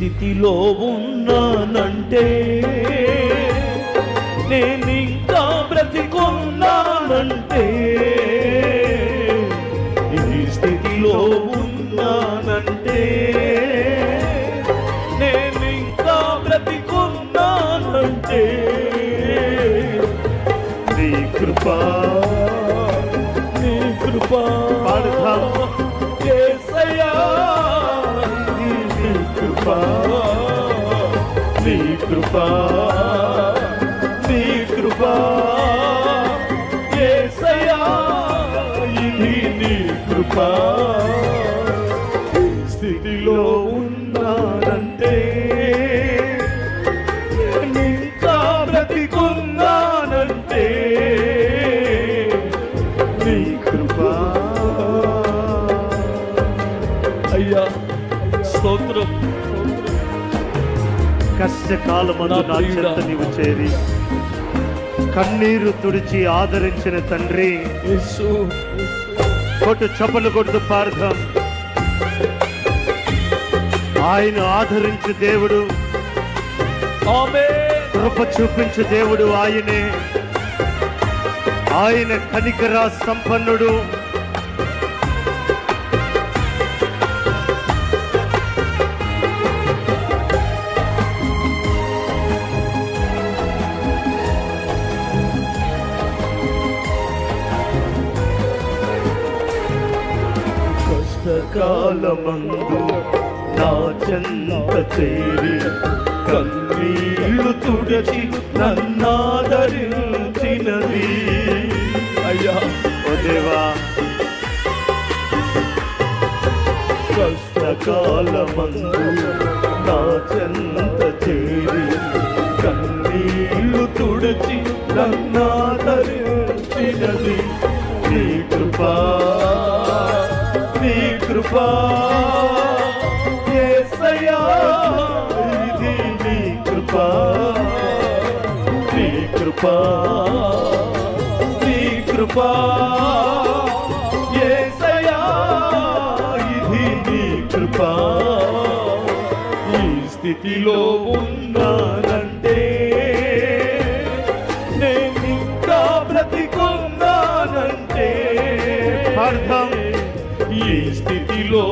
స్థితిలో ఉన్నానంటే, నేనింకా బ్రతికున్నానంటే, ఈ స్థితిలో ఉన్నానంటే, నేనింకా బ్రతికున్నానంటే, నీ కృపా నీ కృపా యేసయ్యా, నీ కృపా నీ కృపా నీ కృపా యేసయ్యా, ఇది నీ కృపా. స్థితిలో ఉన్నానంటే, ఇంకా బ్రతికున్నానంటే, నీ కృపా. అయ్యా స్తోత్రం. కష్టకాలమందు నా చెంత నీవు చేరి కన్నీరు తుడిచి ఆదరించిన తండ్రి, కొట్టు చప్పలు కొడుతూ పార్థం. ఆయన ఆదరించు దేవుడు, కృప చూపించు దేవుడు ఆయనే. ఆయన కనికరా సంపన్నుడు. కష్టకాలమందు నా చెంత చేరి కన్నీళ్లు తుడిచి నన్నాదరించినది. అయ్యా ఓ దేవా, కష్టకాలమందు నా చెంత చేరి కన్నీళ్లు తుడిచి నన్నాదరించినది. నీ కృపా నీ కృపా యేసయ్యా, ఇది నీ కృపా నీ కృపా నీ కృపా యేసయ్యా, ఇది నీ కృపా. ఈ స్థితిలో ఉన్నానంటే, నేనింకా బ్రతికున్నానంటే, అర్థం ఈ స్థితిలో